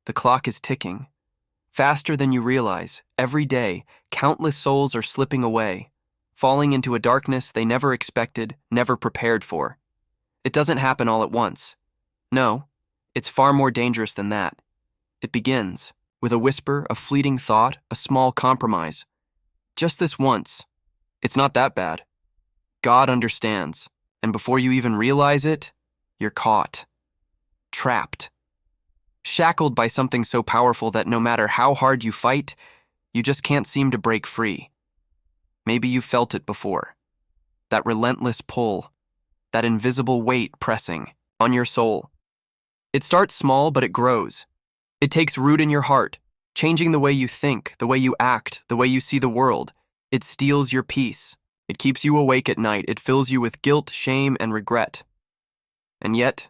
The clock is ticking. Faster than you realize, every day, countless souls are slipping away, falling into a darkness they never expected, never prepared for. It doesn't happen all at once. No, it's far more dangerous than that. It begins with a whisper, a fleeting thought, a small compromise. Just this once. It's not that bad. God understands, and before you even realize it, you're caught. Trapped. Shackled by something so powerful that no matter how hard you fight, you just can't seem to break free. Maybe you've felt it before. That relentless pull, that invisible weight pressing on your soul. It starts small, but it grows. It takes root in your heart, changing the way you think, the way you act, the way you see the world. It steals your peace. It keeps you awake at night. It fills you with guilt, shame, and regret. And yet,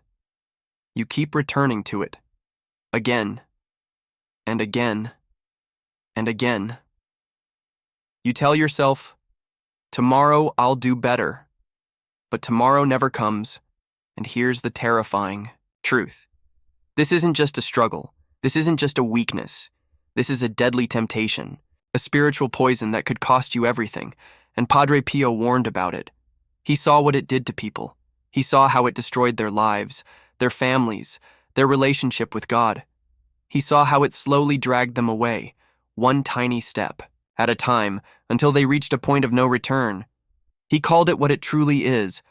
you keep returning to it. Again, and again, and again. You tell yourself, tomorrow I'll do better. But tomorrow never comes, and here's the terrifying truth. This isn't just a struggle. This isn't just a weakness. This is a deadly temptation, a spiritual poison that could cost you everything, and Padre Pio warned about it. He saw what it did to people. He saw how it destroyed their lives, their families, their relationship with God. He saw how it slowly dragged them away, one tiny step at a time, until they reached a point of no return. He called it what it truly is,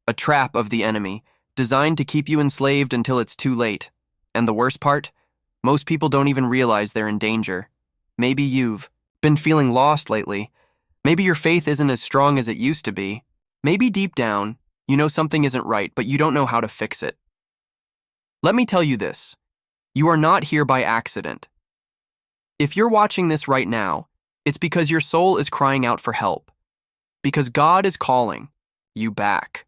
a trap of the enemy, designed to keep you enslaved until it's too late. And the worst part? Most people don't even realize they're in danger. Maybe you've been feeling lost lately. Maybe your faith isn't as strong as it used to be. Maybe deep down, you know something isn't right, but you don't know how to fix it. Let me tell you this. You are not here by accident. If you're watching this right now, it's because your soul is crying out for help. Because God is calling you back.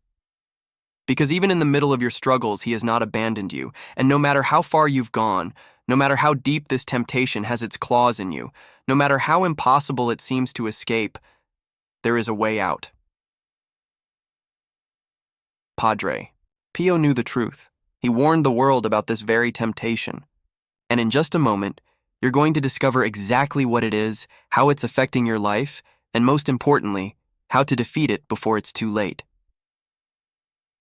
Because even in the middle of your struggles, He has not abandoned you. And no matter how far you've gone, no matter how deep this temptation has its claws in you, no matter how impossible it seems to escape, there is a way out. Padre Pio knew the truth. He warned the world about this very temptation. And in just a moment, you're going to discover exactly what it is, how it's affecting your life, and most importantly, how to defeat it before it's too late.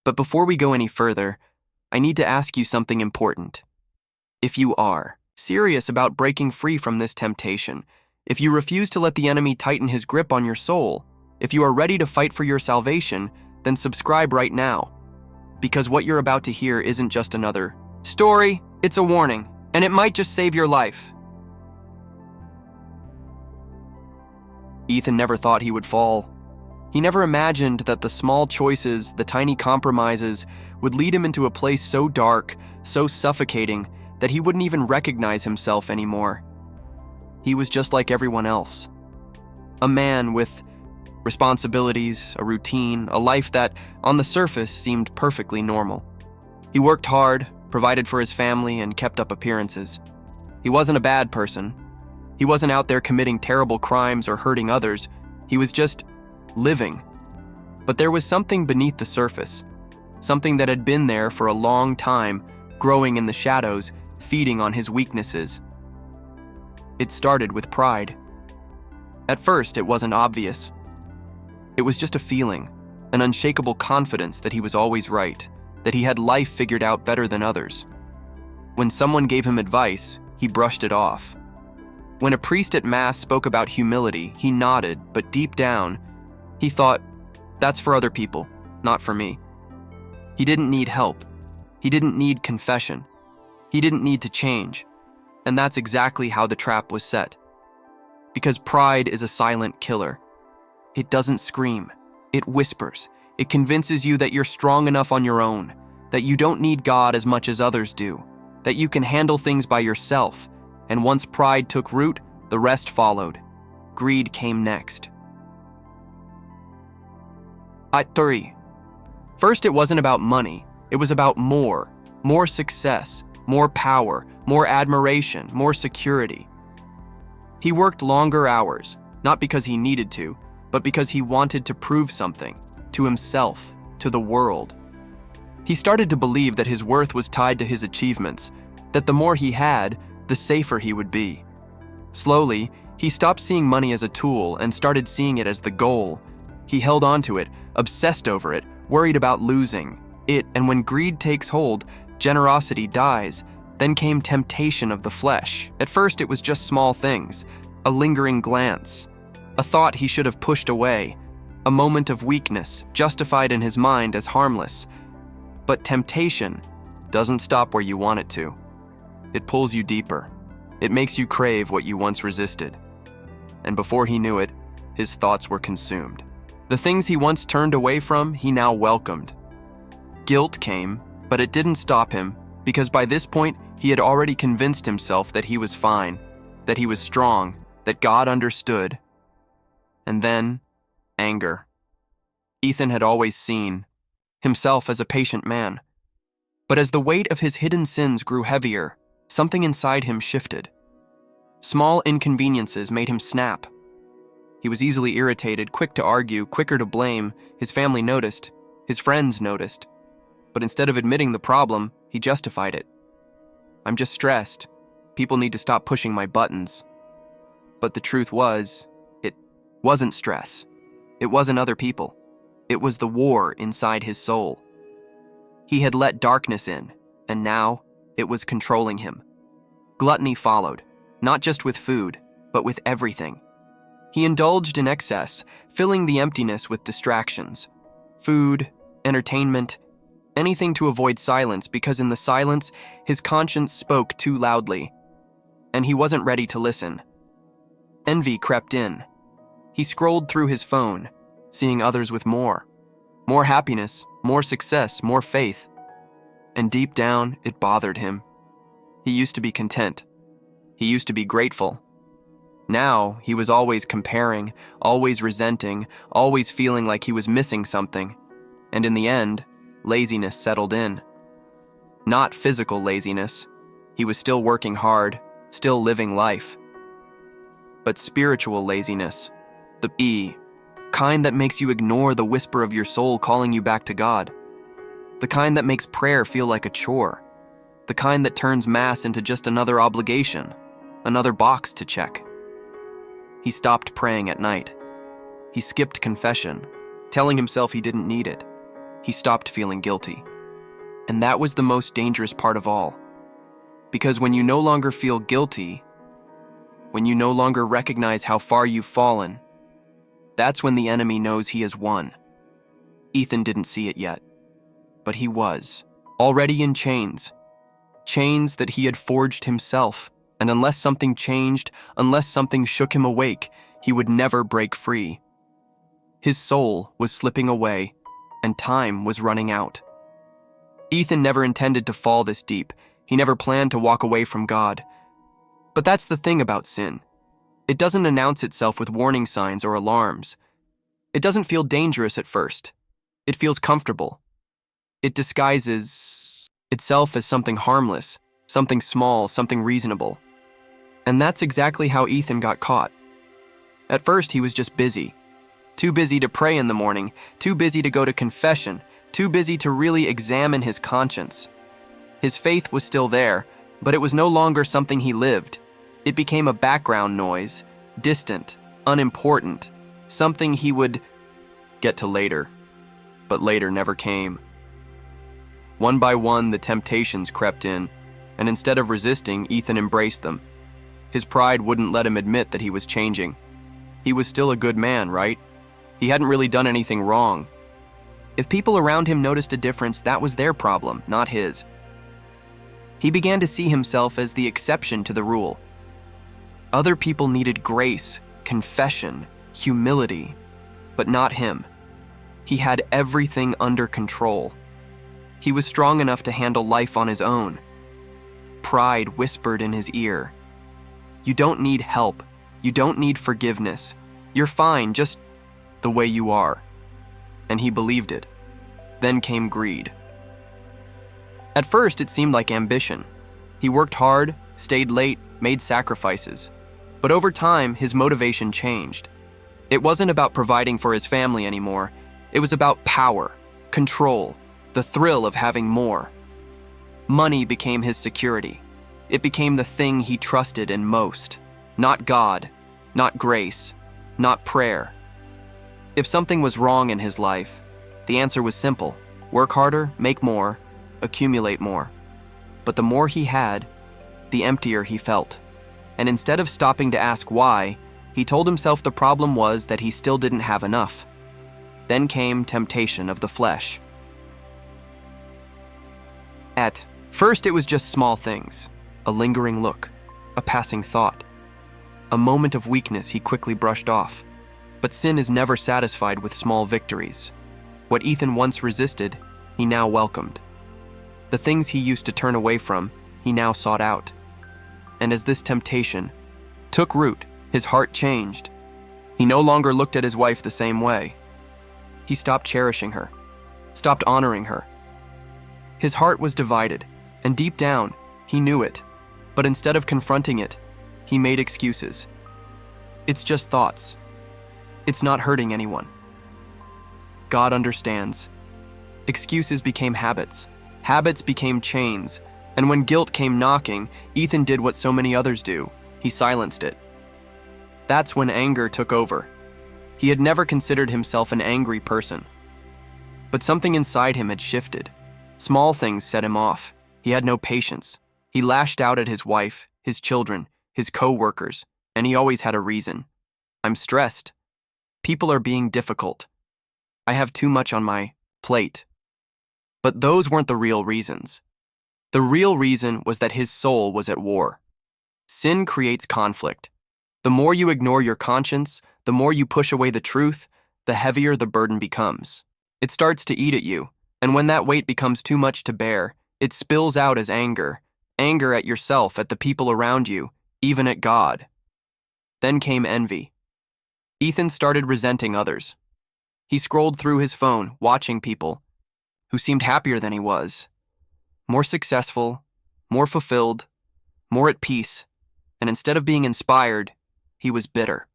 But before we go any further, I need to ask you something important. If you are serious about breaking free from this temptation, if you refuse to let the enemy tighten his grip on your soul, if you are ready to fight for your salvation, then subscribe right now. Because what you're about to hear isn't just another story, it's a warning, and it might just save your life. Ethan never thought he would fall. He never imagined that the small choices, the tiny compromises, would lead him into a place so dark, so suffocating, that he wouldn't even recognize himself anymore. He was just like everyone else. A man with responsibilities, a routine, a life that, on the surface, seemed perfectly normal. He worked hard, provided for his family, and kept up appearances. He wasn't a bad person. He wasn't out there committing terrible crimes or hurting others. He was just living. But there was something beneath the surface, something that had been there for a long time, growing in the shadows, feeding on his weaknesses. It started with pride. At first, it wasn't obvious. It was just a feeling, an unshakable confidence that he was always right, that he had life figured out better than others. When someone gave him advice, he brushed it off. When a priest at Mass spoke about humility, he nodded, but deep down, he thought, that's for other people, not for me. He didn't need help. He didn't need confession. He didn't need to change. And that's exactly how the trap was set. Because pride is a silent killer. It doesn't scream. It whispers. It convinces you that you're strong enough on your own, that you don't need God as much as others do, that you can handle things by yourself. And once pride took root, the rest followed. Greed came next. At 3. First, it wasn't about money. It was about more success, more power, more admiration, more security. He worked longer hours, not because he needed to, but because he wanted to prove something, to himself, to the world. He started to believe that his worth was tied to his achievements, that the more he had, the safer he would be. Slowly, he stopped seeing money as a tool and started seeing it as the goal. He held on to it, obsessed over it, worried about losing it, and when greed takes hold, generosity dies. Then came temptation of the flesh. At first, it was just small things, a lingering glance, a thought he should have pushed away, a moment of weakness, justified in his mind as harmless. But temptation doesn't stop where you want it to. It pulls you deeper. It makes you crave what you once resisted. And before he knew it, his thoughts were consumed. The things he once turned away from, he now welcomed. Guilt came, but it didn't stop him, because by this point, he had already convinced himself that he was fine, that he was strong, that God understood. And then, anger. Ethan had always seen himself as a patient man. But as the weight of his hidden sins grew heavier, something inside him shifted. Small inconveniences made him snap. He was easily irritated, quick to argue, quicker to blame. His family noticed. His friends noticed. But instead of admitting the problem, he justified it. I'm just stressed. People need to stop pushing my buttons. But the truth was, it wasn't stress. It wasn't other people. It was the war inside his soul. He had let darkness in, and now it was controlling him. Gluttony followed, not just with food, but with everything. He indulged in excess, filling the emptiness with distractions. Food, entertainment, anything to avoid silence, because in the silence, his conscience spoke too loudly, and he wasn't ready to listen. Envy crept in. He scrolled through his phone, seeing others with more happiness, more success, more faith. And deep down, it bothered him. He used to be content. He used to be grateful. Now, he was always comparing, always resenting, always feeling like he was missing something. And in the end, laziness settled in. Not physical laziness. He was still working hard, still living life. But spiritual laziness, the kind that makes you ignore the whisper of your soul calling you back to God. The kind that makes prayer feel like a chore. The kind that turns Mass into just another obligation, another box to check. He stopped praying at night. He skipped confession, telling himself he didn't need it. He stopped feeling guilty. And that was the most dangerous part of all. Because when you no longer feel guilty, when you no longer recognize how far you've fallen, that's when the enemy knows he has won. Ethan didn't see it yet, but he was, already in chains. Chains that he had forged himself, and unless something changed, unless something shook him awake, he would never break free. His soul was slipping away, and time was running out. Ethan never intended to fall this deep. He never planned to walk away from God. But that's the thing about sin. It doesn't announce itself with warning signs or alarms. It doesn't feel dangerous at first. It feels comfortable. It disguises itself as something harmless, something small, something reasonable. And that's exactly how Ethan got caught. At first, he was just busy. Too busy to pray in the morning, too busy to go to confession, too busy to really examine his conscience. His faith was still there, but it was no longer something he lived. It became a background noise, distant, unimportant, something he would get to later. But later never came. One by one, the temptations crept in, and instead of resisting, Ethan embraced them. His pride wouldn't let him admit that he was changing. He was still a good man, right? He hadn't really done anything wrong. If people around him noticed a difference, that was their problem, not his. He began to see himself as the exception to the rule. Other people needed grace, confession, humility, but not him. He had everything under control. He was strong enough to handle life on his own. Pride whispered in his ear, "You don't need help. You don't need forgiveness. You're fine, just the way you are." And he believed it. Then came greed. At first, it seemed like ambition. He worked hard, stayed late, made sacrifices. But over time, his motivation changed. It wasn't about providing for his family anymore. It was about power, control, the thrill of having more. Money became his security. It became the thing he trusted in most. Not God, not grace, not prayer. If something was wrong in his life, the answer was simple: work harder, make more, accumulate more. But the more he had, the emptier he felt. And instead of stopping to ask why, he told himself the problem was that he still didn't have enough. Then came temptation of the flesh. At first, it was just small things: a lingering look, a passing thought, a moment of weakness he quickly brushed off. But sin is never satisfied with small victories. What Ethan once resisted, he now welcomed. The things he used to turn away from, he now sought out. And as this temptation took root, his heart changed. He no longer looked at his wife the same way. He stopped cherishing her, stopped honoring her. His heart was divided, and deep down, he knew it. But instead of confronting it, he made excuses. It's just thoughts. It's not hurting anyone. God understands. Excuses became habits. Habits became chains. And when guilt came knocking, Ethan did what so many others do. He silenced it. That's when anger took over. He had never considered himself an angry person. But something inside him had shifted. Small things set him off. He had no patience. He lashed out at his wife, his children, his co-workers, and he always had a reason. I'm stressed. People are being difficult. I have too much on my plate. But those weren't the real reasons. The real reason was that his soul was at war. Sin creates conflict. The more you ignore your conscience, the more you push away the truth, the heavier the burden becomes. It starts to eat at you, and when that weight becomes too much to bear, it spills out as anger. Anger at yourself, at the people around you, even at God. Then came envy. Ethan started resenting others. He scrolled through his phone, watching people who seemed happier than he was, more successful, more fulfilled, more at peace, and instead of being inspired, he was bitter.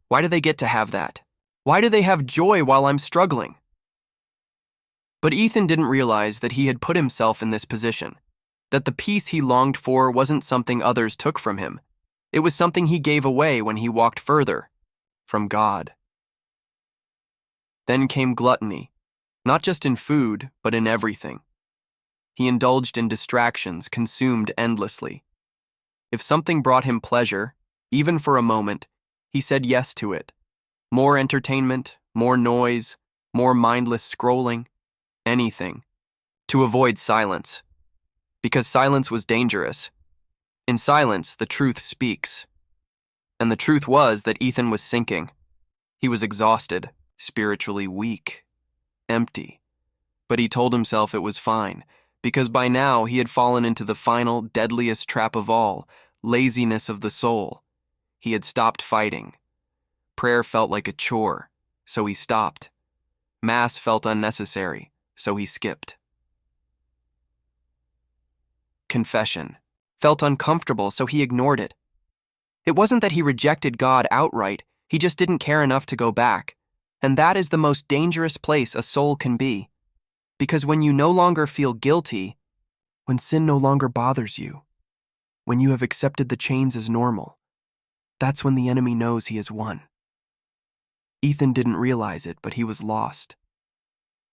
Why do they get to have that? Why do they have joy while I'm struggling? But Ethan didn't realize that he had put himself in this position, that the peace he longed for wasn't something others took from him. It was something he gave away when he walked further from God. Then came gluttony, not just in food, but in everything. He indulged in distractions, consumed endlessly. If something brought him pleasure, even for a moment, he said yes to it. More entertainment, more noise, more mindless scrolling, anything, to avoid silence. Because silence was dangerous. In silence, the truth speaks. And the truth was that Ethan was sinking. He was exhausted, spiritually weak, empty. But he told himself it was fine, because by now he had fallen into the final, deadliest trap of all, laziness of the soul. He had stopped fighting. Prayer felt like a chore, so he stopped. Mass felt unnecessary, so he skipped. Confession felt uncomfortable, so he ignored it. It wasn't that he rejected God outright, he just didn't care enough to go back. And that is the most dangerous place a soul can be. Because when you no longer feel guilty, when sin no longer bothers you, when you have accepted the chains as normal, that's when the enemy knows he has won. Ethan didn't realize it, but he was lost.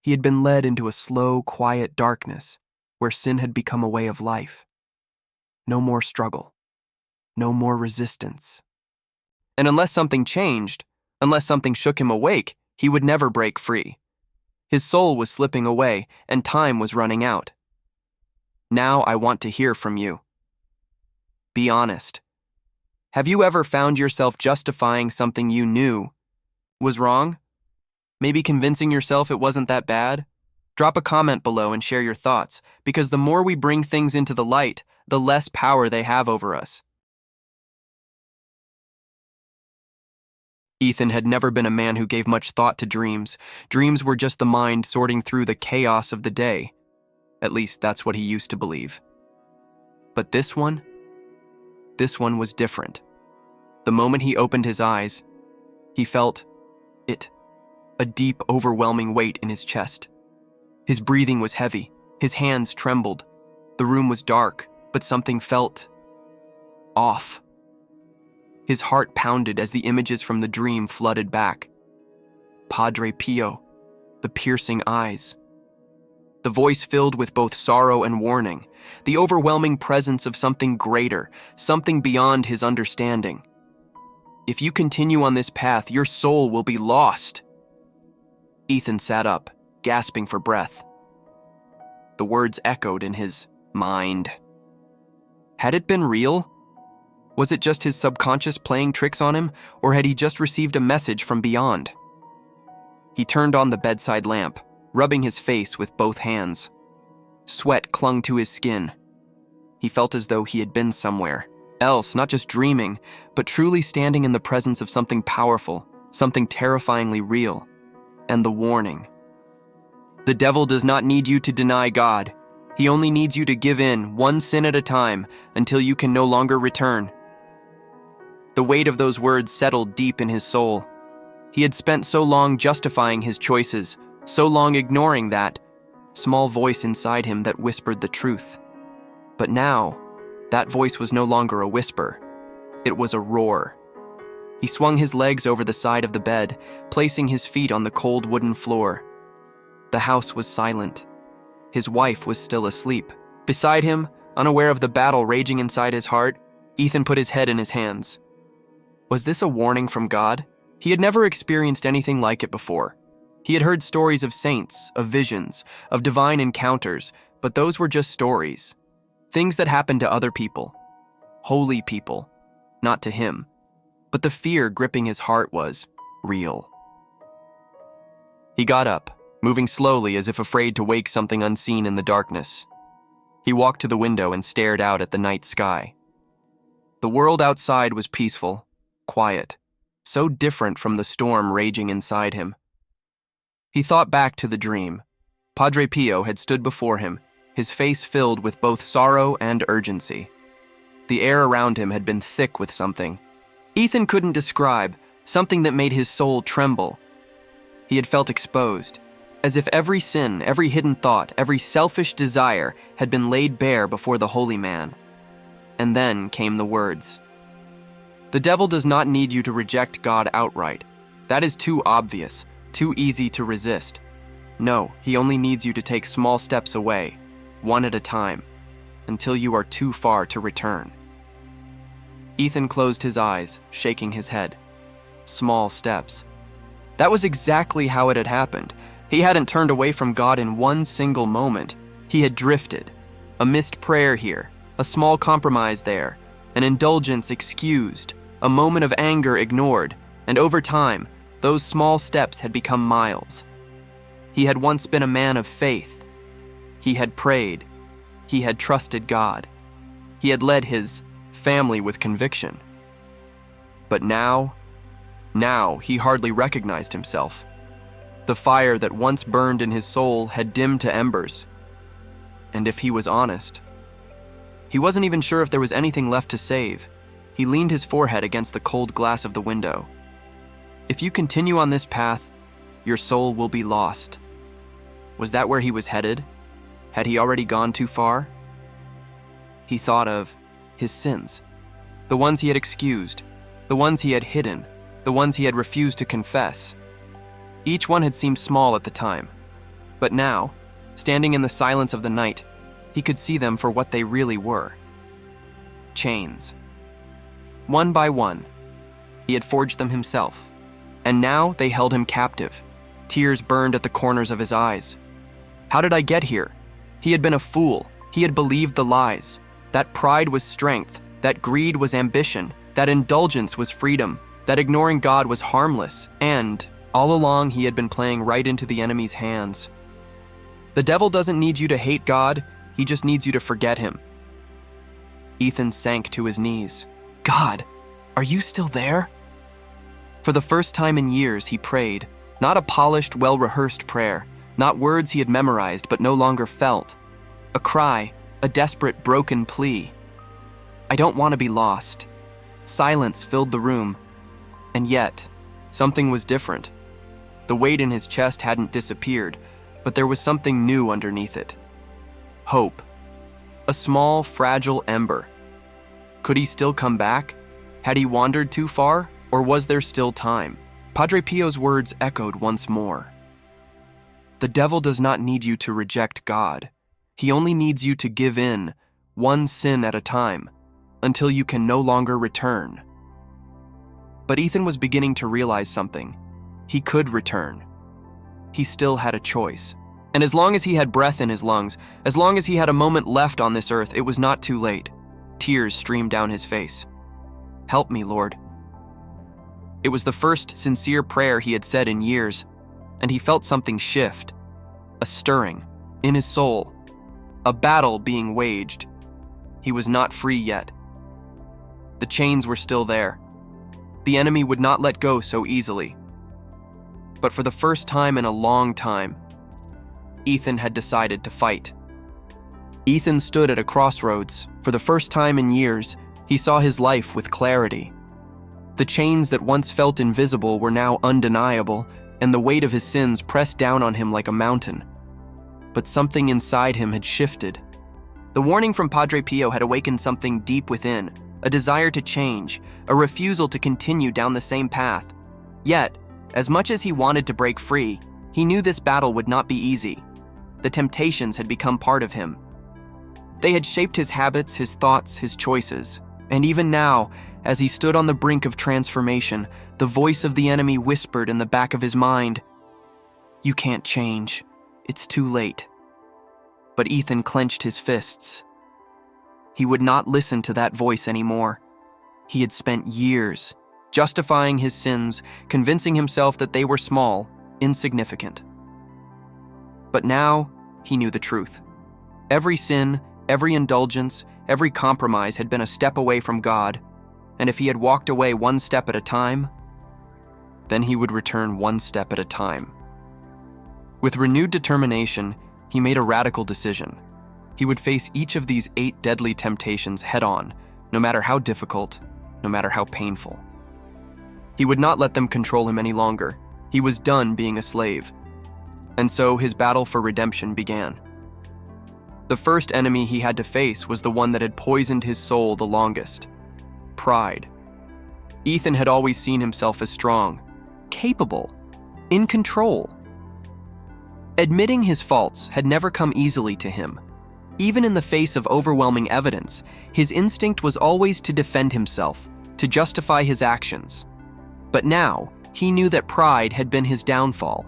He had been led into a slow, quiet darkness where sin had become a way of life. No more struggle. No more resistance. And unless something changed, unless something shook him awake, he would never break free. His soul was slipping away, and time was running out. Now I want to hear from you. Be honest. Have you ever found yourself justifying something you knew was wrong? Maybe convincing yourself it wasn't that bad? Drop a comment below and share your thoughts, because the more we bring things into the light, the less power they have over us. Ethan had never been a man who gave much thought to dreams. Dreams were just the mind sorting through the chaos of the day. At least that's what he used to believe. But this one was different. The moment he opened his eyes, he felt it, a deep, overwhelming weight in his chest. His breathing was heavy, his hands trembled. The room was dark, but something felt off. His heart pounded as the images from the dream flooded back. Padre Pio, the piercing eyes. The voice filled with both sorrow and warning, the overwhelming presence of something greater, something beyond his understanding. If you continue on this path, your soul will be lost. Ethan sat up, gasping for breath. The words echoed in his mind. Had it been real? Was it just his subconscious playing tricks on him, or had he just received a message from beyond? He turned on the bedside lamp, rubbing his face with both hands. Sweat clung to his skin. He felt as though he had been somewhere else, not just dreaming, but truly standing in the presence of something powerful, something terrifyingly real. And the warning. The devil does not need you to deny God. He only needs you to give in, one sin at a time, until you can no longer return. The weight of those words settled deep in his soul. He had spent so long justifying his choices, so long ignoring that small voice inside him that whispered the truth. But now, that voice was no longer a whisper. It was a roar. He swung his legs over the side of the bed, placing his feet on the cold wooden floor. The house was silent. His wife was still asleep. Beside him, unaware of the battle raging inside his heart, Ethan put his head in his hands. Was this a warning from God? He had never experienced anything like it before. He had heard stories of saints, of visions, of divine encounters, but those were just stories. Things that happened to other people. Holy people. Not to him. But the fear gripping his heart was real. He got up, moving slowly as if afraid to wake something unseen in the darkness. He walked to the window and stared out at the night sky. The world outside was peaceful, quiet, so different from the storm raging inside him. He thought back to the dream. Padre Pio had stood before him, his face filled with both sorrow and urgency. The air around him had been thick with something Ethan couldn't describe, something that made his soul tremble. He had felt exposed, as if every sin, every hidden thought, every selfish desire had been laid bare before the holy man. And then came the words. The devil does not need you to reject God outright. That is too obvious, too easy to resist. No, he only needs you to take small steps away, one at a time, until you are too far to return. Ethan closed his eyes, shaking his head. Small steps. That was exactly how it had happened. He hadn't turned away from God in one single moment. He had drifted. A missed prayer here, a small compromise there, an indulgence excused, a moment of anger ignored, and over time, those small steps had become miles. He had once been a man of faith. He had prayed. He had trusted God. He had led his family with conviction. But now he hardly recognized himself. The fire that once burned in his soul had dimmed to embers. And if he was honest, he wasn't even sure if there was anything left to save. He leaned his forehead against the cold glass of the window. If you continue on this path, your soul will be lost. Was that where he was headed? Had he already gone too far? He thought of his sins, the ones he had excused, the ones he had hidden, the ones he had refused to confess. Each one had seemed small at the time, but now, standing in the silence of the night, he could see them for what they really were. Chains. One by one, he had forged them himself, and now they held him captive. Tears burned at the corners of his eyes. How did I get here? He had been a fool. He had believed the lies. That pride was strength, that greed was ambition, that indulgence was freedom, that ignoring God was harmless, and all along he had been playing right into the enemy's hands. The devil doesn't need you to hate God, he just needs you to forget him. Ethan sank to his knees. God, are you still there? For the first time in years, he prayed, not a polished, well-rehearsed prayer, not words he had memorized but no longer felt. A cry, a desperate, broken plea. I don't want to be lost. Silence filled the room, and yet, something was different. The weight in his chest hadn't disappeared, but there was something new underneath it. Hope. A small, fragile ember. Could he still come back? Had he wandered too far, or was there still time? Padre Pio's words echoed once more. The devil does not need you to reject God. He only needs you to give in, one sin at a time, until you can no longer return. But Ethan was beginning to realize something. He could return. He still had a choice. And as long as he had breath in his lungs, as long as he had a moment left on this earth, it was not too late. Tears streamed down his face. "Help me, Lord." It was the first sincere prayer he had said in years, and he felt something shift, a stirring, in his soul, a battle being waged. He was not free yet. The chains were still there. The enemy would not let go so easily. But for the first time in a long time, Ethan had decided to fight. Ethan stood at a crossroads. For the first time in years, he saw his life with clarity. The chains that once felt invisible were now undeniable, and the weight of his sins pressed down on him like a mountain. But something inside him had shifted. The warning from Padre Pio had awakened something deep within, a desire to change, a refusal to continue down the same path. Yet, as much as he wanted to break free, he knew this battle would not be easy. The temptations had become part of him. They had shaped his habits, his thoughts, his choices. And even now, as he stood on the brink of transformation, the voice of the enemy whispered in the back of his mind, "You can't change. It's too late." But Ethan clenched his fists. He would not listen to that voice anymore. He had spent years justifying his sins, convincing himself that they were small, insignificant. But now, he knew the truth. Every sin, every indulgence, every compromise had been a step away from God, and if he had walked away one step at a time, then he would return one step at a time. With renewed determination, he made a radical decision. He would face each of these 8 deadly temptations head-on, no matter how difficult, no matter how painful. He would not let them control him any longer. He was done being a slave. And so his battle for redemption began. The first enemy he had to face was the one that had poisoned his soul the longest: pride. Ethan had always seen himself as strong, capable, in control. Admitting his faults had never come easily to him. Even in the face of overwhelming evidence, his instinct was always to defend himself, to justify his actions. But now, he knew that pride had been his downfall.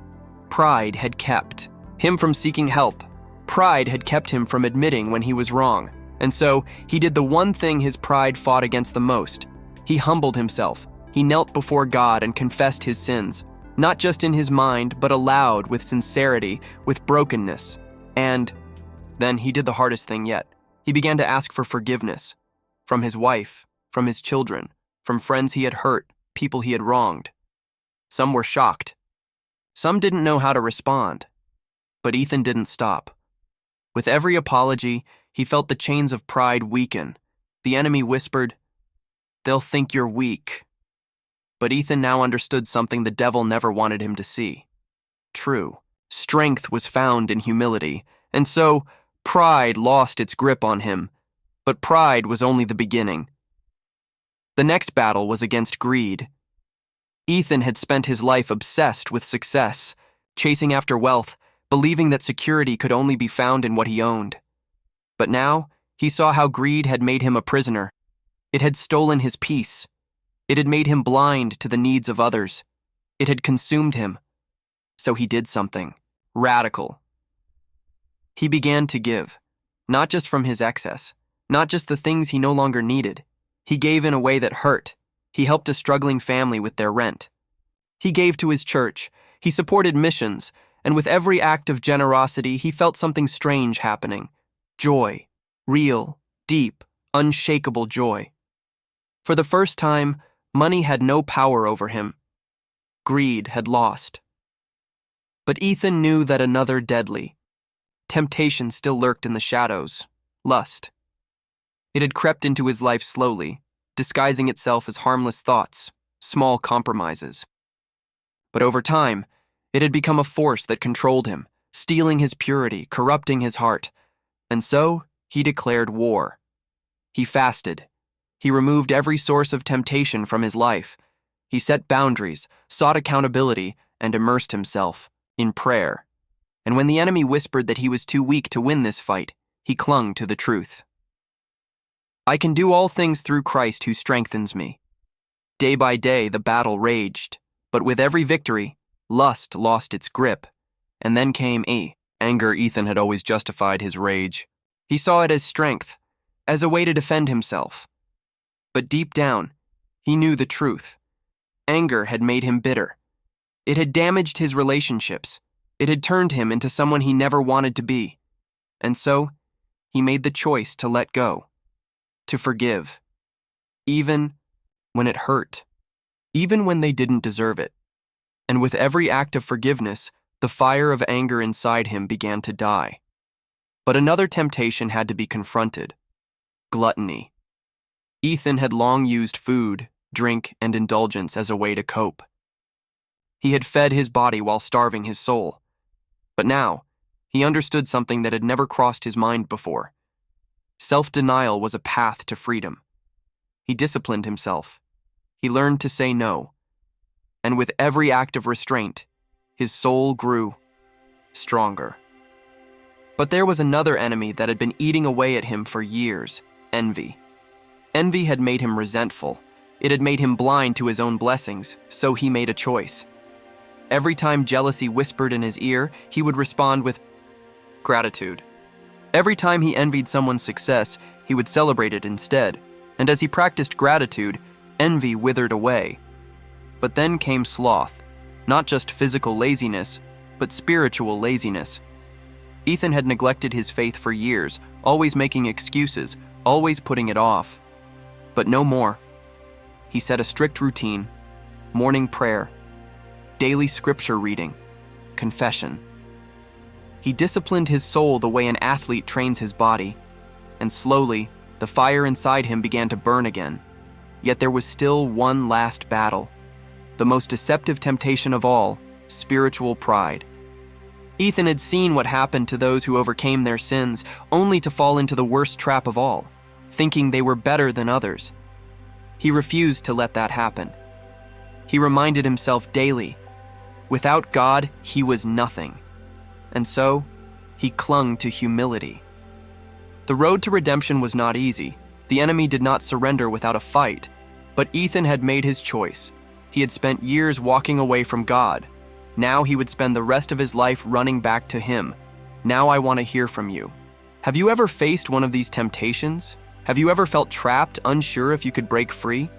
Pride had kept him from seeking help. Pride had kept him from admitting when he was wrong. And so, he did the one thing his pride fought against the most. He humbled himself. He knelt before God and confessed his sins, not just in his mind, but aloud, with sincerity, with brokenness. And then he did the hardest thing yet. He began to ask for forgiveness. From his wife, from his children, from friends he had hurt, people he had wronged. Some were shocked. Some didn't know how to respond. But Ethan didn't stop. With every apology, he felt the chains of pride weaken. The enemy whispered, "They'll think you're weak." But Ethan now understood something the devil never wanted him to see. True, strength was found in humility, and so pride lost its grip on him. But pride was only the beginning. The next battle was against greed. Ethan had spent his life obsessed with success, chasing after wealth, believing that security could only be found in what he owned. But now, he saw how greed had made him a prisoner. It had stolen his peace. It had made him blind to the needs of others. It had consumed him. So he did something radical. He began to give, not just from his excess, not just the things he no longer needed. He gave in a way that hurt. He helped a struggling family with their rent. He gave to his church. He supported missions. And with every act of generosity, he felt something strange happening. Joy. Real, deep, unshakable joy. For the first time, money had no power over him. Greed had lost. But Ethan knew that another deadly temptation still lurked in the shadows: lust. It had crept into his life slowly, disguising itself as harmless thoughts, small compromises. But over time, it had become a force that controlled him, stealing his purity, corrupting his heart. And so, He declared war. He fasted. He removed every source of temptation from his life. He set boundaries, sought accountability, and immersed himself in prayer. And when the enemy whispered that he was too weak to win this fight, he clung to the truth. I can do all things through Christ who strengthens me. Day by day, the battle raged, but with every victory, lust lost its grip. And then came anger. Ethan had always justified his rage. He saw it as strength, as a way to defend himself. But deep down, he knew the truth. Anger had made him bitter. It had damaged his relationships. It had turned him into someone he never wanted to be. And so, he made the choice to let go, to forgive, even when it hurt, even when they didn't deserve it. And with every act of forgiveness, the fire of anger inside him began to die. But another temptation had to be confronted: gluttony. Ethan had long used food, drink, and indulgence as a way to cope. He had fed his body while starving his soul. But now, he understood something that had never crossed his mind before. Self-denial was a path to freedom. He disciplined himself. He learned to say no. And with every act of restraint, his soul grew stronger. But there was another enemy that had been eating away at him for years: envy. Envy had made him resentful. It had made him blind to his own blessings, so he made a choice. Every time jealousy whispered in his ear, he would respond with gratitude. Every time he envied someone's success, he would celebrate it instead. And as he practiced gratitude, envy withered away. But then came sloth, not just physical laziness, but spiritual laziness. Ethan had neglected his faith for years, always making excuses, always putting it off. But no more. He set a strict routine: morning prayer, daily scripture reading, confession. He disciplined his soul the way an athlete trains his body, and slowly, the fire inside him began to burn again. Yet there was still one last battle, the most deceptive temptation of all: spiritual pride. Ethan had seen what happened to those who overcame their sins, only to fall into the worst trap of all, thinking they were better than others. He refused to let that happen. He reminded himself daily, without God, he was nothing. And so, he clung to humility. The road to redemption was not easy. The enemy did not surrender without a fight. But Ethan had made his choice. He had spent years walking away from God. Now he would spend the rest of his life running back to him. Now I want to hear from you. Have you ever faced one of these temptations? Have you ever felt trapped, unsure if you could break free?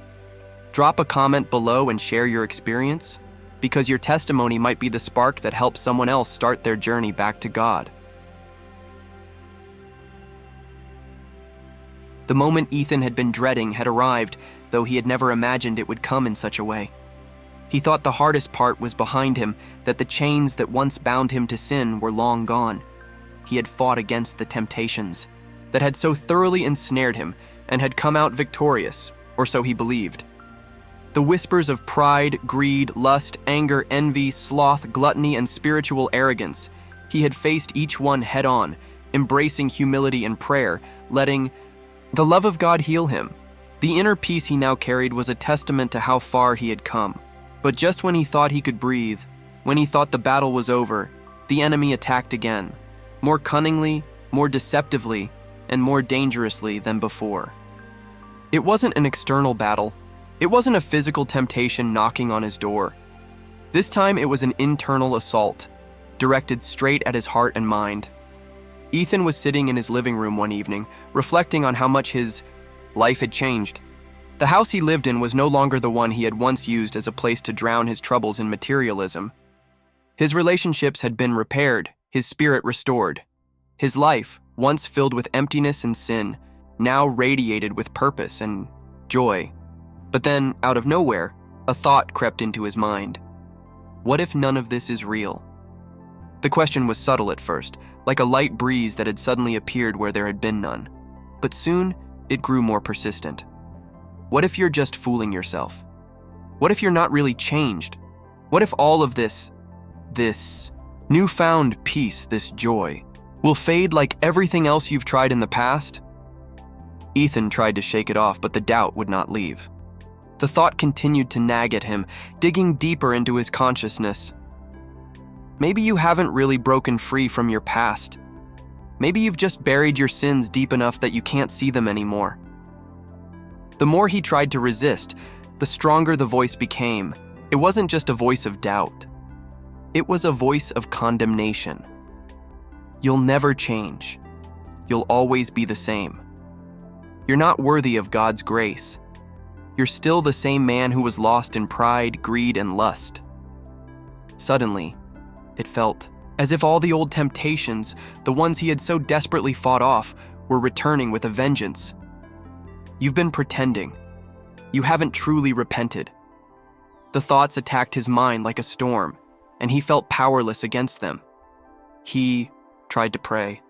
Drop a comment below and share your experience, because your testimony might be the spark that helps someone else start their journey back to God. The moment Ethan had been dreading had arrived, though he had never imagined it would come in such a way. He thought the hardest part was behind him, that the chains that once bound him to sin were long gone. He had fought against the temptations that had so thoroughly ensnared him and had come out victorious, or so he believed. The whispers of pride, greed, lust, anger, envy, sloth, gluttony, and spiritual arrogance, he had faced each one head-on, embracing humility and prayer, letting the love of God heal him. The inner peace he now carried was a testament to how far he had come. But just when he thought he could breathe, when he thought the battle was over, the enemy attacked again, more cunningly, more deceptively, and more dangerously than before. It wasn't an external battle. It wasn't a physical temptation knocking on his door. This time it was an internal assault, directed straight at his heart and mind. Ethan was sitting in his living room one evening, reflecting on how much his life had changed. The house he lived in was no longer the one he had once used as a place to drown his troubles in materialism. His relationships had been repaired, his spirit restored. His life, once filled with emptiness and sin, now radiated with purpose and joy. But then, out of nowhere, a thought crept into his mind. What if none of this is real? The question was subtle at first, like a light breeze that had suddenly appeared where there had been none. But soon, it grew more persistent. What if you're just fooling yourself? What if you're not really changed? What if all of this newfound peace, this joy, will fade like everything else you've tried in the past? Ethan tried to shake it off, but the doubt would not leave. The thought continued to nag at him, digging deeper into his consciousness. Maybe you haven't really broken free from your past. Maybe you've just buried your sins deep enough that you can't see them anymore. The more he tried to resist, the stronger the voice became. It wasn't just a voice of doubt. It was a voice of condemnation. You'll never change. You'll always be the same. You're not worthy of God's grace. You're still the same man who was lost in pride, greed, and lust. Suddenly, it felt as if all the old temptations, the ones he had so desperately fought off, were returning with a vengeance. You've been pretending. You haven't truly repented. The thoughts attacked his mind like a storm, and he felt powerless against them. He tried to pray.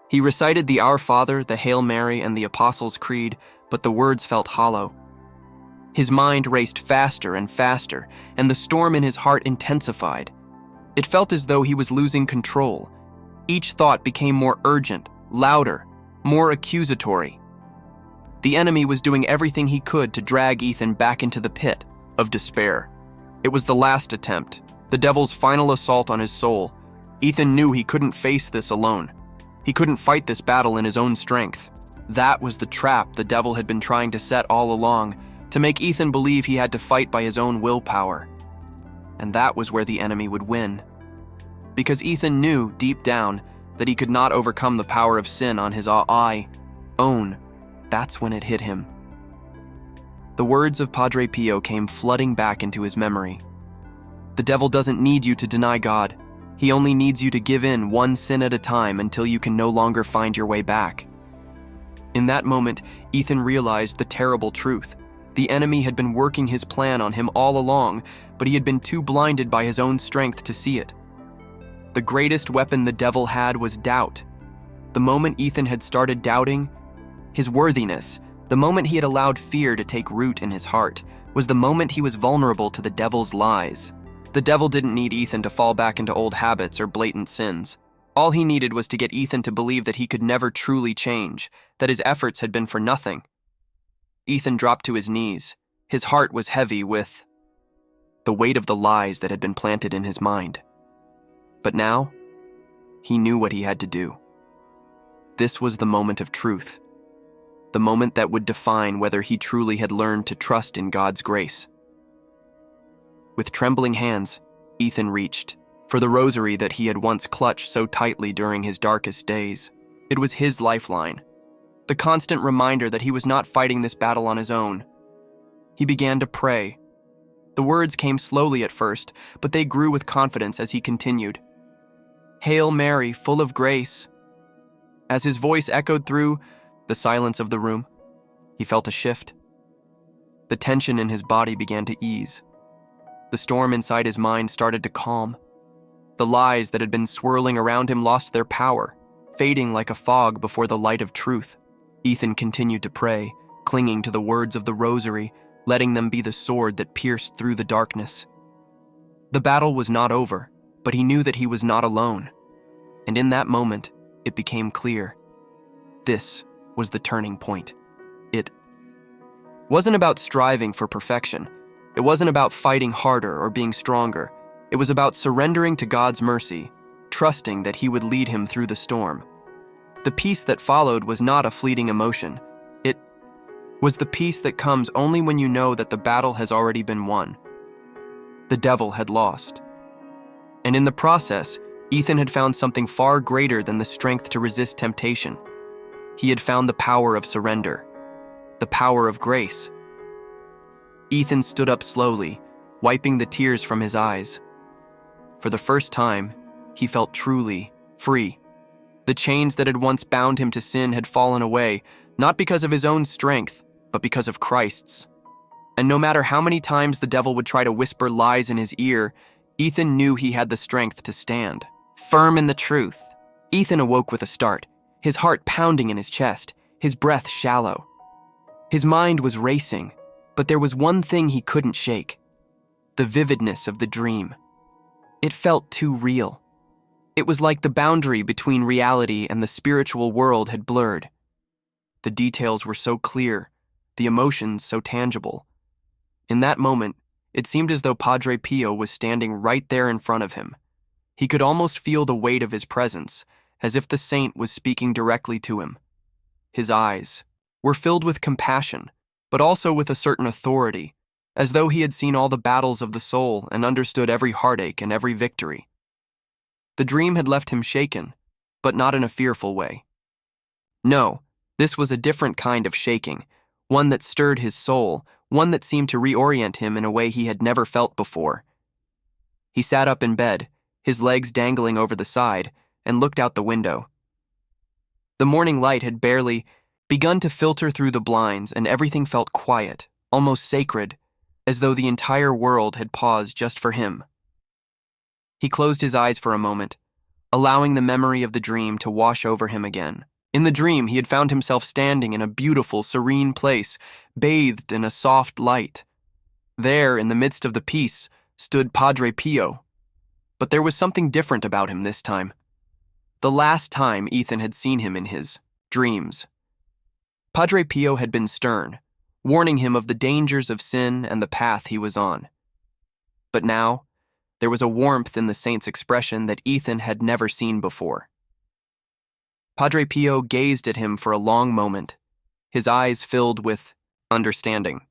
He recited the Our Father, the Hail Mary, and the Apostles' Creed, but the words felt hollow. His mind raced faster and faster, and the storm in his heart intensified. It felt as though he was losing control. Each thought became more urgent, louder, more accusatory. The enemy was doing everything he could to drag Ethan back into the pit of despair. It was the last attempt, the devil's final assault on his soul. Ethan knew he couldn't face this alone. He couldn't fight this battle in his own strength. That was the trap the devil had been trying to set all along, to make Ethan believe he had to fight by his own willpower. And that was where the enemy would win. Because Ethan knew, deep down, that he could not overcome the power of sin on his own. That's when it hit him. The words of Padre Pio came flooding back into his memory. The devil doesn't need you to deny God. He only needs you to give in one sin at a time until you can no longer find your way back. In that moment, Ethan realized the terrible truth. The enemy had been working his plan on him all along, but he had been too blinded by his own strength to see it. The greatest weapon the devil had was doubt. The moment Ethan had started doubting his worthiness, the moment he had allowed fear to take root in his heart, was the moment he was vulnerable to the devil's lies. The devil didn't need Ethan to fall back into old habits or blatant sins. All he needed was to get Ethan to believe that he could never truly change, that his efforts had been for nothing. Ethan dropped to his knees. His heart was heavy with the weight of the lies that had been planted in his mind. But now, he knew what he had to do. This was the moment of truth, the moment that would define whether he truly had learned to trust in God's grace. With trembling hands, Ethan reached for the rosary that he had once clutched so tightly during his darkest days. It was his lifeline, the constant reminder that he was not fighting this battle on his own. He began to pray. The words came slowly at first, but they grew with confidence as he continued. Hail Mary, full of grace. As his voice echoed through the silence of the room, he felt a shift. The tension in his body began to ease. The storm inside his mind started to calm. The lies that had been swirling around him lost their power, fading like a fog before the light of truth. Ethan continued to pray, clinging to the words of the rosary, letting them be the sword that pierced through the darkness. The battle was not over, but he knew that he was not alone. And in that moment, it became clear. This was the turning point. It wasn't about striving for perfection. It wasn't about fighting harder or being stronger. It was about surrendering to God's mercy, trusting that He would lead him through the storm. The peace that followed was not a fleeting emotion. It was the peace that comes only when you know that the battle has already been won. The devil had lost. And in the process, Ethan had found something far greater than the strength to resist temptation. He had found the power of surrender, the power of grace. Ethan stood up slowly, wiping the tears from his eyes. For the first time, he felt truly free. The chains that had once bound him to sin had fallen away, not because of his own strength, but because of Christ's. And no matter how many times the devil would try to whisper lies in his ear, Ethan knew he had the strength to stand, firm in the truth. Ethan awoke with a start, his heart pounding in his chest, his breath shallow. His mind was racing, but there was one thing he couldn't shake: the vividness of the dream. It felt too real. It was like the boundary between reality and the spiritual world had blurred. The details were so clear, the emotions so tangible. In that moment, it seemed as though Padre Pio was standing right there in front of him. He could almost feel the weight of his presence, as if the saint was speaking directly to him. His eyes were filled with compassion, but also with a certain authority, as though he had seen all the battles of the soul and understood every heartache and every victory. The dream had left him shaken, but not in a fearful way. No, this was a different kind of shaking, one that stirred his soul, one that seemed to reorient him in a way he had never felt before. He sat up in bed, his legs dangling over the side, and looked out the window. The morning light had barely begun to filter through the blinds, and everything felt quiet, almost sacred, as though the entire world had paused just for him. He closed his eyes for a moment, allowing the memory of the dream to wash over him again. In the dream, he had found himself standing in a beautiful, serene place, bathed in a soft light. There, in the midst of the peace, stood Padre Pio. But there was something different about him this time. The last time Ethan had seen him in his dreams, Padre Pio had been stern, warning him of the dangers of sin and the path he was on. But now, there was a warmth in the saint's expression that Ethan had never seen before. Padre Pio gazed at him for a long moment, his eyes filled with understanding.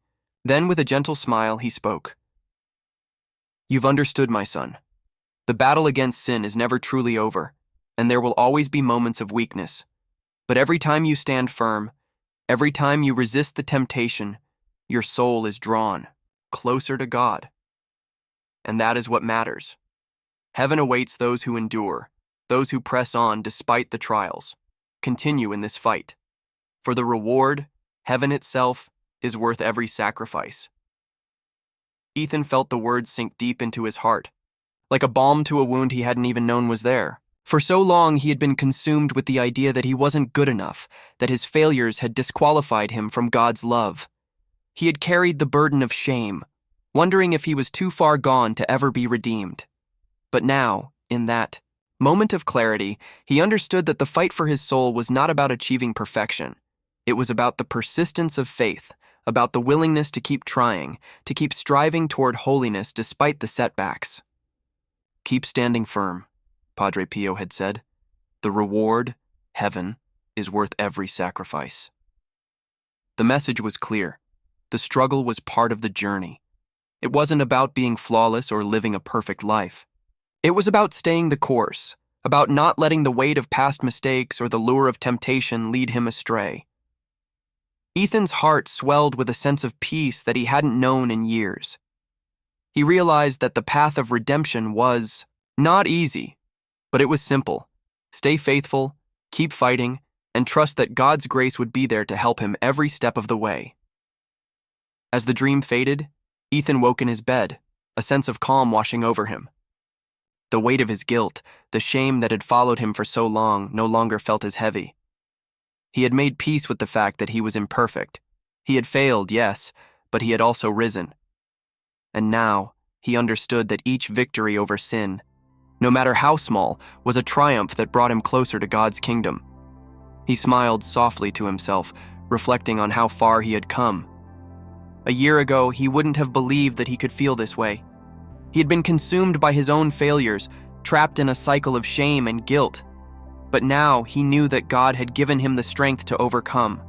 Then, with a gentle smile, he spoke. "You've understood, my son. The battle against sin is never truly over, and there will always be moments of weakness. But every time you stand firm, every time you resist the temptation, your soul is drawn closer to God. And that is what matters. Heaven awaits those who endure, those who press on despite the trials. Continue in this fight. For the reward, heaven itself, is worth every sacrifice." Ethan felt the words sink deep into his heart, like a balm to a wound he hadn't even known was there. For so long he had been consumed with the idea that he wasn't good enough, that his failures had disqualified him from God's love. He had carried the burden of shame, wondering if he was too far gone to ever be redeemed. But now, in that moment of clarity, he understood that the fight for his soul was not about achieving perfection. It was about the persistence of faith, about the willingness to keep trying, to keep striving toward holiness despite the setbacks. "Keep standing firm," Padre Pio had said. "The reward, heaven, is worth every sacrifice." The message was clear. The struggle was part of the journey. It wasn't about being flawless or living a perfect life. It was about staying the course, about not letting the weight of past mistakes or the lure of temptation lead him astray. Ethan's heart swelled with a sense of peace that he hadn't known in years. He realized that the path of redemption was not easy, but it was simple. Stay faithful, keep fighting, and trust that God's grace would be there to help him every step of the way. As the dream faded, Ethan woke in his bed, a sense of calm washing over him. The weight of his guilt, the shame that had followed him for so long, no longer felt as heavy. He had made peace with the fact that he was imperfect. He had failed, yes, but he had also risen. And now, he understood that each victory over sin, no matter how small, was a triumph that brought him closer to God's kingdom. He smiled softly to himself, reflecting on how far he had come. A year ago, he wouldn't have believed that he could feel this way. He had been consumed by his own failures, trapped in a cycle of shame and guilt. But now he knew that God had given him the strength to overcome.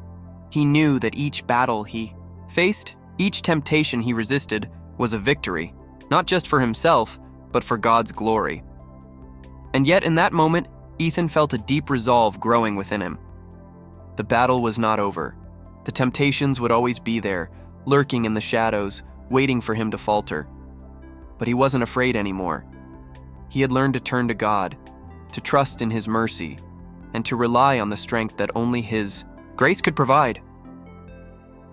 He knew that each battle he faced, each temptation he resisted, was a victory, not just for himself, but for God's glory. And yet in that moment, Ethan felt a deep resolve growing within him. The battle was not over. The temptations would always be there, lurking in the shadows, waiting for him to falter. But he wasn't afraid anymore. He had learned to turn to God, to trust in His mercy, and to rely on the strength that only His grace could provide.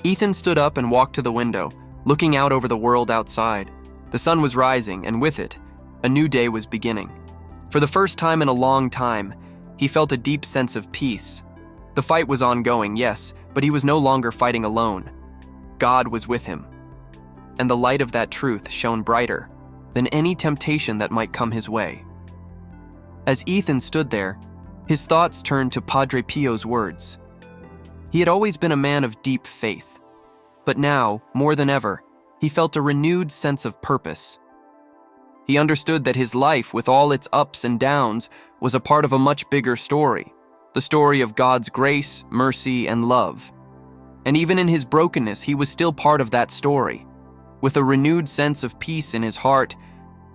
Ethan stood up and walked to the window, looking out over the world outside. The sun was rising, and with it, a new day was beginning. For the first time in a long time, he felt a deep sense of peace. The fight was ongoing, yes, but he was no longer fighting alone. God was with him, and the light of that truth shone brighter than any temptation that might come his way. As Ethan stood there, his thoughts turned to Padre Pio's words. He had always been a man of deep faith, but now, more than ever, he felt a renewed sense of purpose. He understood that his life, with all its ups and downs, was a part of a much bigger story, the story of God's grace, mercy, and love. And even in his brokenness, he was still part of that story. With a renewed sense of peace in his heart,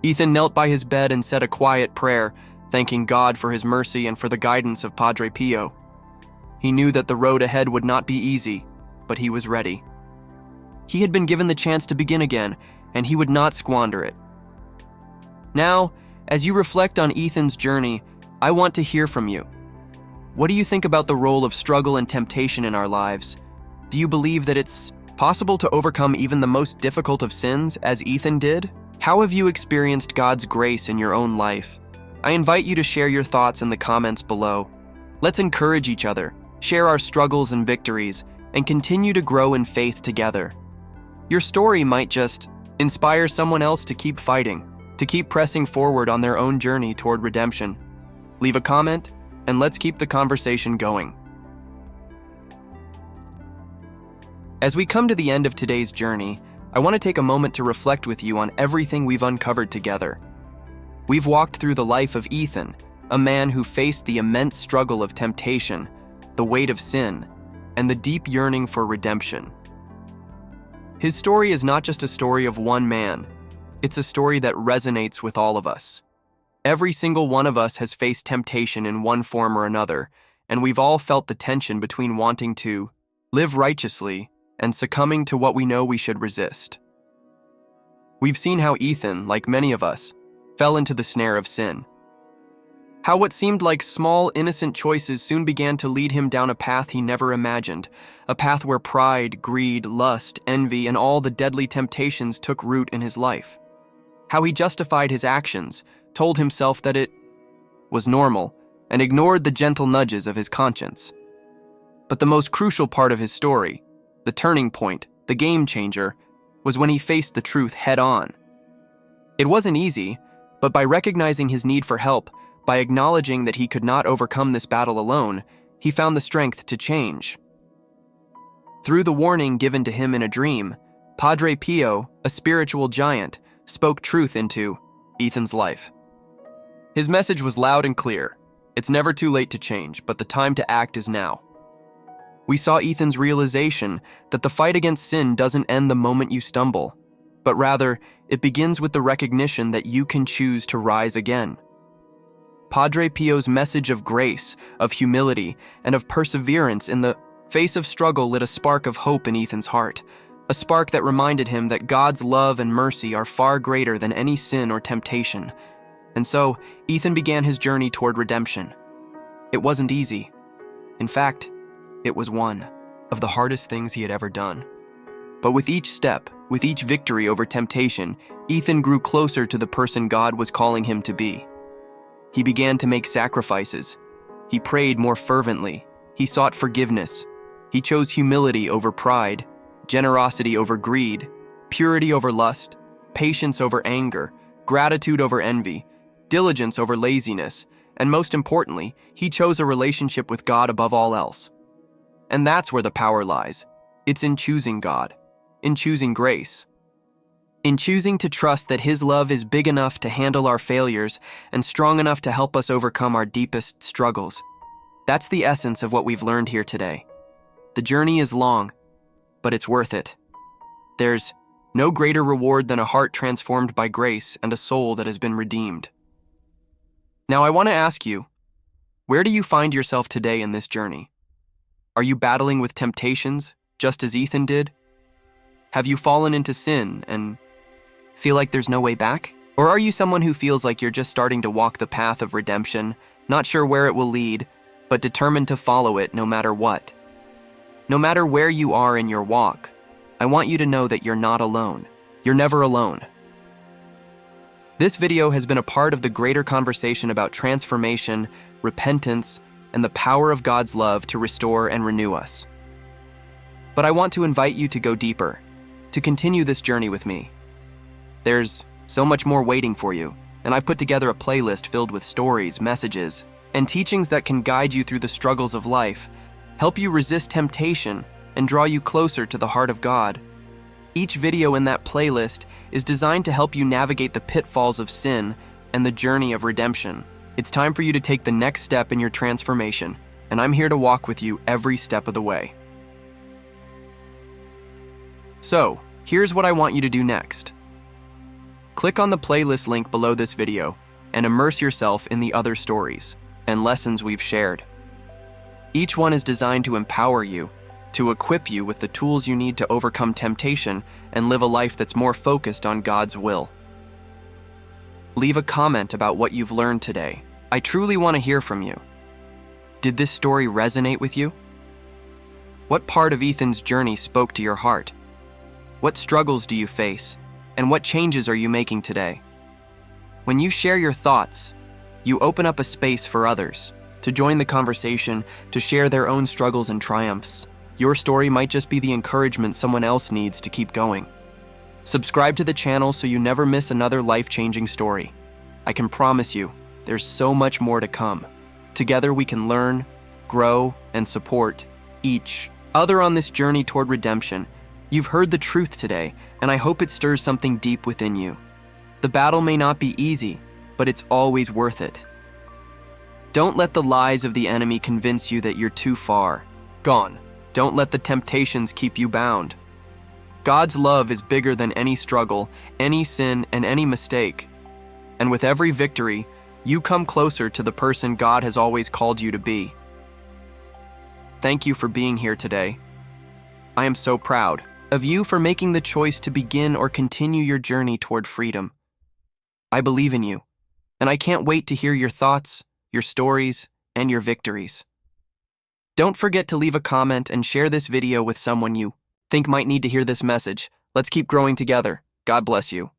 Ethan knelt by his bed and said a quiet prayer, thanking God for his mercy and for the guidance of Padre Pio. He knew that the road ahead would not be easy, but he was ready. He had been given the chance to begin again, and he would not squander it. Now, as you reflect on Ethan's journey, I want to hear from you. What do you think about the role of struggle and temptation in our lives? Do you believe that it's possible to overcome even the most difficult of sins, as Ethan did? How have you experienced God's grace in your own life? I invite you to share your thoughts in the comments below. Let's encourage each other, share our struggles and victories, and continue to grow in faith together. Your story might just inspire someone else to keep fighting, to keep pressing forward on their own journey toward redemption. Leave a comment, and let's keep the conversation going. As we come to the end of today's journey, I want to take a moment to reflect with you on everything we've uncovered together. We've walked through the life of Ethan, a man who faced the immense struggle of temptation, the weight of sin, and the deep yearning for redemption. His story is not just a story of one man. It's a story that resonates with all of us. Every single one of us has faced temptation in one form or another, and we've all felt the tension between wanting to live righteously and succumbing to what we know we should resist. We've seen how Ethan, like many of us, fell into the snare of sin. How what seemed like small, innocent choices soon began to lead him down a path he never imagined, a path where pride, greed, lust, envy, and all the deadly temptations took root in his life. How he justified his actions, told himself that it was normal, and ignored the gentle nudges of his conscience. But the most crucial part of his story, the turning point, the game changer, was when he faced the truth head-on. It wasn't easy, but by recognizing his need for help, by acknowledging that he could not overcome this battle alone, he found the strength to change. Through the warning given to him in a dream, Padre Pio, a spiritual giant, spoke truth into Ethan's life. His message was loud and clear. It's never too late to change, but the time to act is now. We saw Ethan's realization that the fight against sin doesn't end the moment you stumble, but rather, it begins with the recognition that you can choose to rise again. Padre Pio's message of grace, of humility, and of perseverance in the face of struggle lit a spark of hope in Ethan's heart, a spark that reminded him that God's love and mercy are far greater than any sin or temptation. And so, Ethan began his journey toward redemption. It wasn't easy. In fact, it was one of the hardest things he had ever done. But with each step, with each victory over temptation, Ethan grew closer to the person God was calling him to be. He began to make sacrifices. He prayed more fervently. He sought forgiveness. He chose humility over pride, generosity over greed, purity over lust, patience over anger, gratitude over envy, diligence over laziness, and most importantly, he chose a relationship with God above all else. And that's where the power lies. It's in choosing God, in choosing grace, in choosing to trust that His love is big enough to handle our failures and strong enough to help us overcome our deepest struggles. That's the essence of what we've learned here today. The journey is long, but it's worth it. There's no greater reward than a heart transformed by grace and a soul that has been redeemed. Now I want to ask you, where do you find yourself today in this journey? Are you battling with temptations, just as Ethan did? Have you fallen into sin and feel like there's no way back? Or are you someone who feels like you're just starting to walk the path of redemption, not sure where it will lead, but determined to follow it no matter what? No matter where you are in your walk, I want you to know that you're not alone. You're never alone. This video has been a part of the greater conversation about transformation, repentance, and the power of God's love to restore and renew us. But I want to invite you to go deeper, to continue this journey with me. There's so much more waiting for you. and I've put together a playlist filled with stories, messages, and teachings that can guide you through the struggles of life, help you resist temptation, and draw you closer to the heart of God. Each video in that playlist is designed to help you navigate the pitfalls of sin and the journey of redemption. It's time for you to take the next step in your transformation, and I'm here to walk with you every step of the way. So, here's what I want you to do next. Click on the playlist link below this video and immerse yourself in the other stories and lessons we've shared. Each one is designed to empower you, to equip you with the tools you need to overcome temptation and live a life that's more focused on God's will. Leave a comment about what you've learned today. I truly want to hear from you. Did this story resonate with you? What part of Ethan's journey spoke to your heart? What struggles do you face, and what changes are you making today? When you share your thoughts, you open up a space for others to join the conversation, to share their own struggles and triumphs. Your story might just be the encouragement someone else needs to keep going. Subscribe to the channel so you never miss another life-changing story. I can promise you, there's so much more to come. Together we can learn, grow, and support each other on this journey toward redemption. You've heard the truth today, and I hope it stirs something deep within you. The battle may not be easy, but it's always worth it. Don't let the lies of the enemy convince you that you're too far gone. Don't let the temptations keep you bound. God's love is bigger than any struggle, any sin, and any mistake. And with every victory, you come closer to the person God has always called you to be. Thank you for being here today. I am so proud of you for making the choice to begin or continue your journey toward freedom. I believe in you, and I can't wait to hear your thoughts, your stories, and your victories. Don't forget to leave a comment and share this video with someone you think might need to hear this message. Let's keep growing together. God bless you.